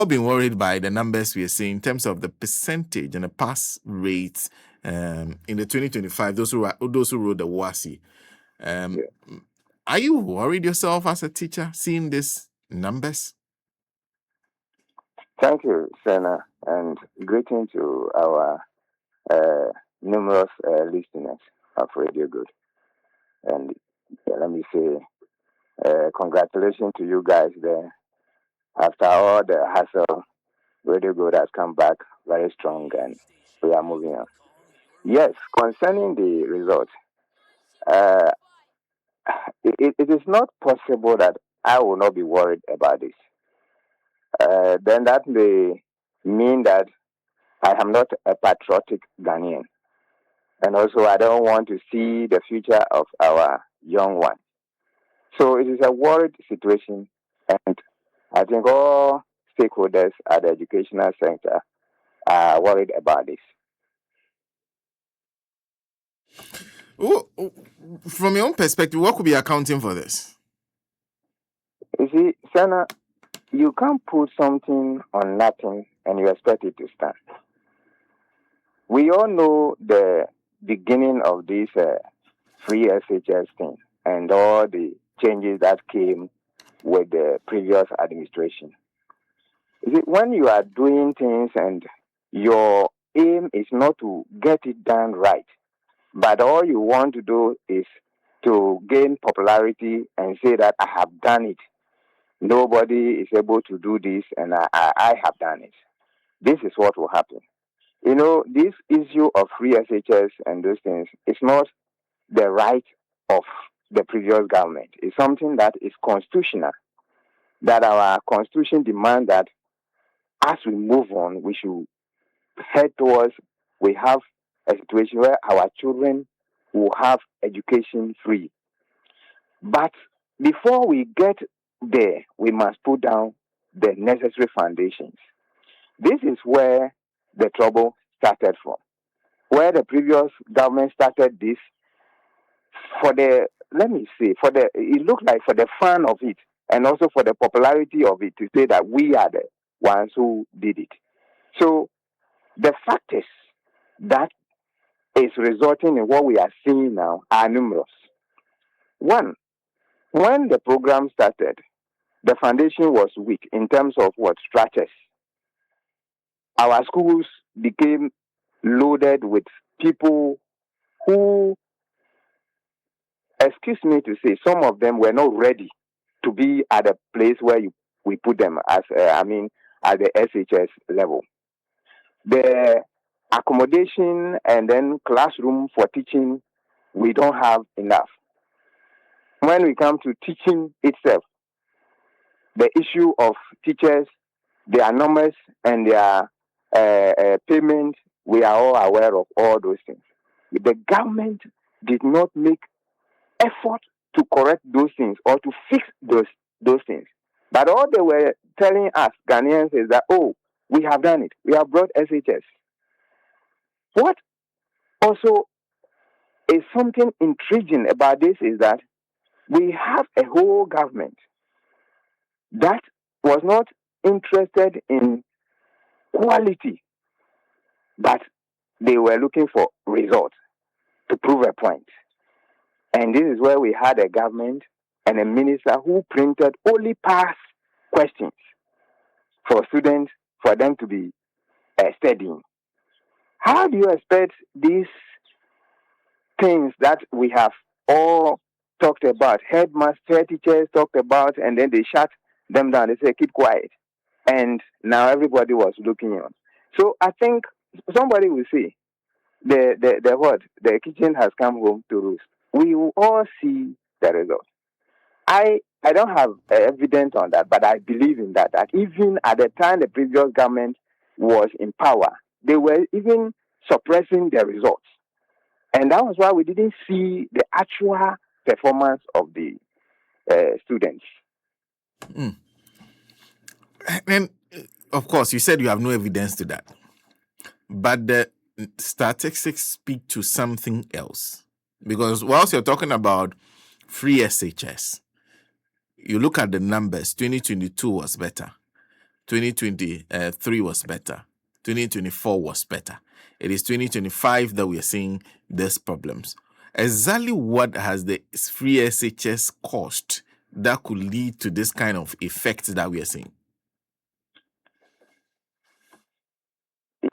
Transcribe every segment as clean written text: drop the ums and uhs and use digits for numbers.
been worried by the numbers we are seeing in terms of the percentage and the pass rates in the 2025, those who wrote the Wassce. Yeah. Are you worried yourself as a teacher seeing these numbers? Thank you, Senna, and greeting to our numerous listeners of Radio Good. And let me say, congratulations to you guys there. After all the hassle, Radio Good has come back very strong and we are moving on. Yes, concerning the results, uh, it is not possible that I will not be worried about this. Then that may mean that I am not a patriotic Ghanaian. And also, I don't want to see the future of our young ones. So it is a worried situation, and I think all stakeholders at the educational sector are worried about this. From your own perspective, what could be accounting for this? You see, Sana, you can't put something on nothing and you expect it to stand. We all know the beginning of this free SHS thing and all the changes that came with the previous administration. You see, when you are doing things and your aim is not to get it done right, but all you want to do is to gain popularity and say that I have done it. Nobody is able to do this, and I have done it. This is what will happen. You know, this issue of free SHS and those things is not the right of the previous government. It's something that is constitutional, that our constitution demands that as we move on, we should head towards, we have a situation where our children will have education free. But before we get there, we must put down the necessary foundations. This is where the trouble started from. Where the previous government started this for the, let me say, for the, it looked like for the fun of it and also for the popularity of it to say that we are the ones who did it. So the factors that is resulting in what we are seeing now are numerous. One, when the program started, the foundation was weak in terms of what structures. Our schools became loaded with people who, excuse me to say, some of them were not ready to be at a place where we put them as, at the SHS level. The accommodation and then classroom for teaching, we don't have enough. When we come to teaching itself, the issue of teachers, their numbers and their payment, we are all aware of all those things. The government did not make effort to correct those things or to fix those things. But all they were telling us, Ghanaians, is that, oh, we have done it. We have brought SHS. What also is something intriguing about this is that we have a whole government that was not interested in quality, but they were looking for results to prove a point. And this is where we had a government and a minister who printed only pass questions for students for them to be studying. How do you expect these things that we have all talked about, headmaster, teachers talked about, and then they shut them down? They say, keep quiet. And now everybody was looking on. So I think somebody will say, the kitchen has come home to roost. We will all see the result. I don't have evidence on that, but I believe in that. That even at the time the previous government was in power, they were even suppressing the results, and that was why we didn't see the actual performance of the students. Mm. And of course, you said you have no evidence to that, but the statistics speak to something else. Because whilst you're talking about free SHS, you look at the numbers, 2022 was better. 2023 was better. 2024 was better. It is 2025 that we are seeing these problems. Exactly what has the free SHS caused that could lead to this kind of effect that we are seeing?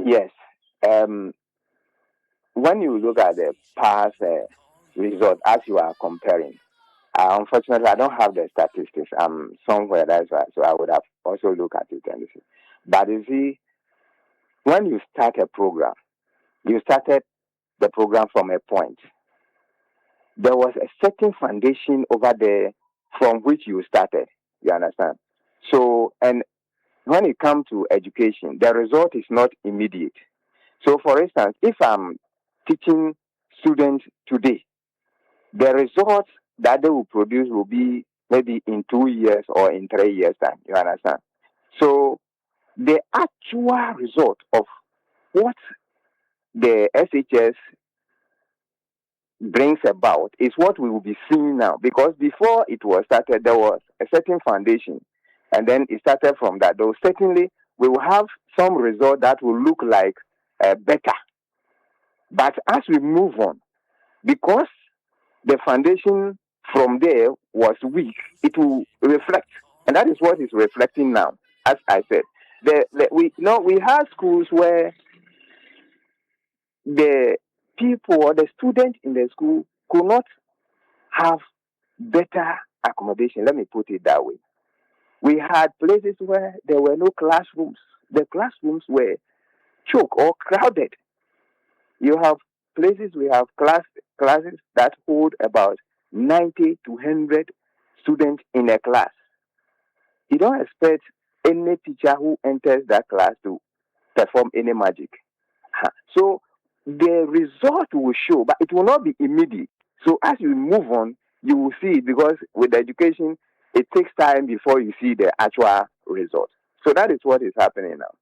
Yes. When you look at the past results as you are comparing, unfortunately, I don't have the statistics. I'm somewhere, that's why, so I would have also looked at it and see. But you see, when you start a program, you started the program from a point. There was a certain foundation over there from which you started. You understand? So, and when it comes to education, the result is not immediate. So, for instance, if I'm teaching students today, the results that they will produce will be maybe in 2 years or in 3 years' time. You understand? So, the actual result of what the SHS brings about is what we will be seeing now. Because before it was started, there was a certain foundation, and then it started from that. Though certainly we will have some result that will look like better. But as we move on, because the foundation from there was weak, it will reflect, and that is what is reflecting now. As I said, we have schools where the people or the students in the school could not have better accommodation. Let me put it that way. We had places where there were no classrooms. The classrooms were choked or crowded. You have places we have classes that hold about 90 to 100 students in a class. You don't expect any teacher who enters that class to perform any magic. So the result will show, but it will not be immediate. So as you move on, you will see it, because with education, it takes time before you see the actual result. So that is what is happening now.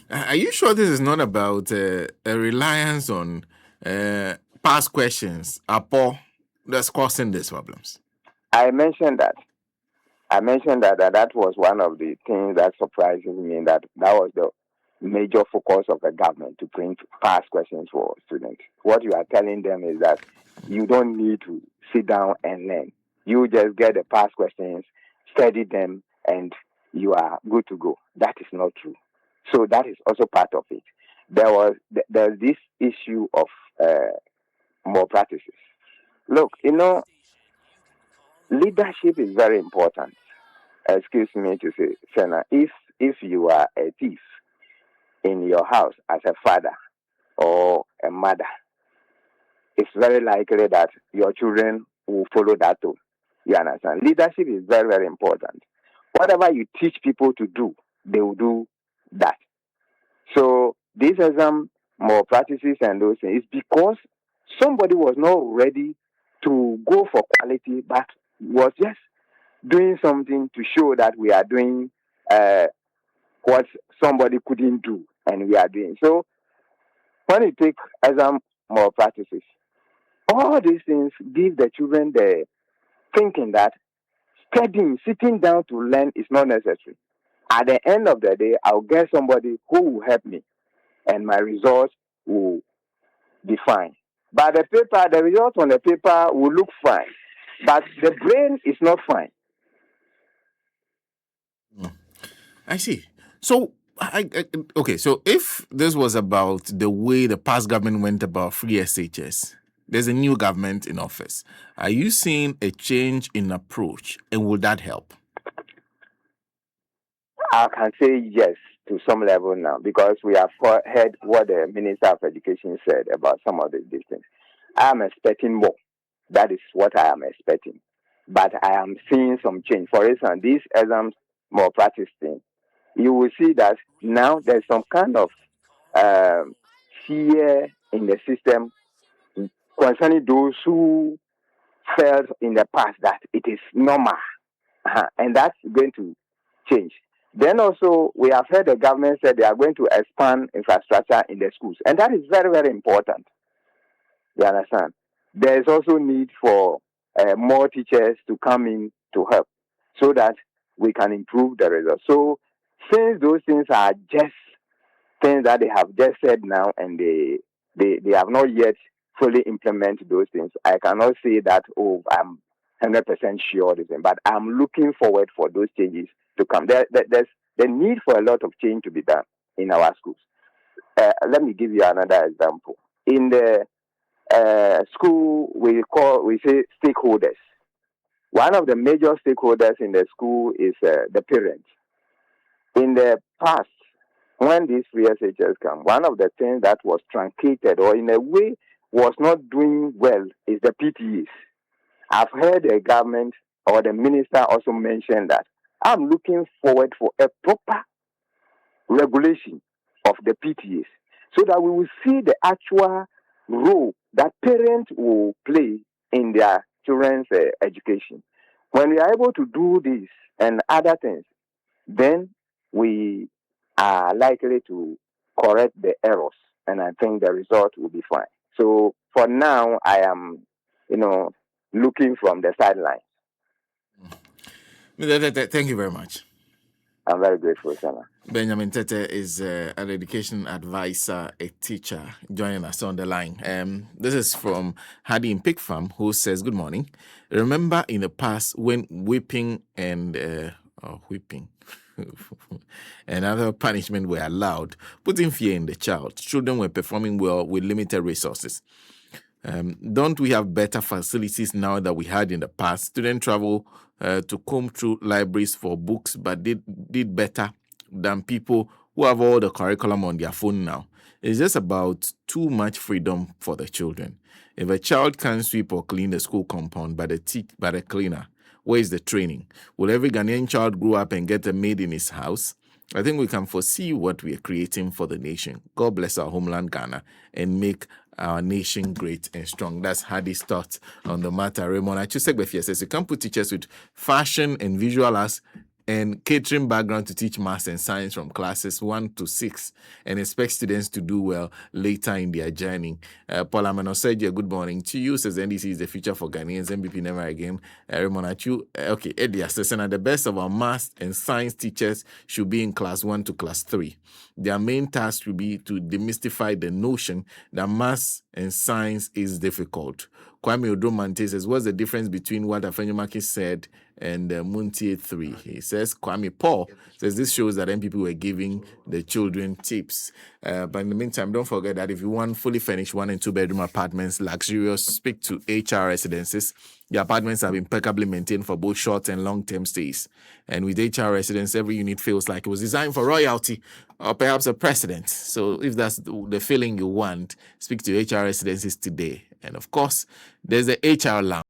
Are you sure this is not about a reliance on past questions, Apo, that's causing these problems? I mentioned that. That was one of the things that surprises me, that was the major focus of the government, to print past questions for students. What you are telling them is that you don't need to sit down and learn. You just get the past questions, study them, and you are good to go. That is not true. So that is also part of it. There's this issue of more practices. Look, leadership is very important. Excuse me to say, Senna, if you are a thief in your house as a father or a mother, it's very likely that your children will follow that too. You understand? Leadership is very, very important. Whatever you teach people to do, they will do that. So these are some more practices and those things. It's because somebody was not ready to go for quality, but was just doing something to show that we are doing what somebody couldn't do, and we are doing. So when you take exam more practices, all these things give the children the thinking that studying, sitting down to learn is not necessary. At the end of the day, I'll get somebody who will help me, and my results will be fine. But the results on the paper will look fine, but the brain is not fine. I see. So, okay, so if this was about the way the past government went about free SHS, there's a new government in office. Are you seeing a change in approach, and will that help? I can say yes to some level now, because we have heard what the Minister of Education said about some of these things. I am expecting more. That is what I am expecting. But I am seeing some change. For instance, these exams more practice thing, you will see that now there's some kind of um, fear in the system concerning those who felt in the past that it is normal. And that's going to change. Then also, we have heard the government said they are going to expand infrastructure in the schools, and that is very, very important. You understand? There is also need for more teachers to come in to help, so that we can improve the result. So since those things are just things that they have just said now, and they have not yet fully implemented those things, I cannot say that, oh, I'm 100% sure of this, but I'm looking forward for those changes to come. There's the need for a lot of change to be done in our schools. Let me give you another example. In the school, we say stakeholders. One of the major stakeholders in the school is the parents. In the past, when these free SHS come, one of the things that was truncated or in a way was not doing well is the PTAs. I've heard the government or the minister also mention that I'm looking forward for a proper regulation of the PTAs so that we will see the actual role that parents will play in their children's education. When we are able to do this and other things, then we are likely to correct the errors, and I think the result will be fine. So for now, I am, looking from the sidelines. Thank you very much. I'm very grateful, Sana. Benjamin Tetteh is an education advisor, a teacher, joining us on the line. This is from Hadi in Pig Farm, who says, good morning. Remember in the past when whipping and and other punishment were allowed, putting fear in the child. Children were performing well with limited resources. Don't we have better facilities now that we had in the past? Students travel to comb through libraries for books, but did better than people who have all the curriculum on their phone now. It's just about too much freedom for the children. If a child can't sweep or clean the school compound by the cleaner, where is the training? Will every Ghanaian child grow up and get a maid in his house? I think we can foresee what we are creating for the nation. God bless our homeland Ghana and make our nation great and strong. That's Hadi's thoughts on the matter. Raymond Achusegbefi says you can't put teachers with fashion and visual arts and catering background to teach maths and science from classes 1 to 6 and expect students to do well later in their journey. Paul Amanoseja, good morning to you. Says NDC is the future for Ghanaians. MVP never again. Raymond Achu, okay, Eddie Assessor, the best of our maths and science teachers should be in class 1 to class 3. Their main task will be to demystify the notion that maths and science is difficult. Kwame Odromante says, what's the difference between what Afenyamaki said and Muntie 3? He says, Kwame Paul says, this shows that MPP were giving the children tips. But in the meantime, don't forget that if you want fully furnished 1 and 2 bedroom apartments, luxurious, speak to HR Residences. The apartments have impeccably maintained for both short and long-term stays. And with HR Residence, every unit feels like it was designed for royalty or perhaps a president. So if that's the feeling you want, speak to HR Residences today. And of course, there's the HR Lounge.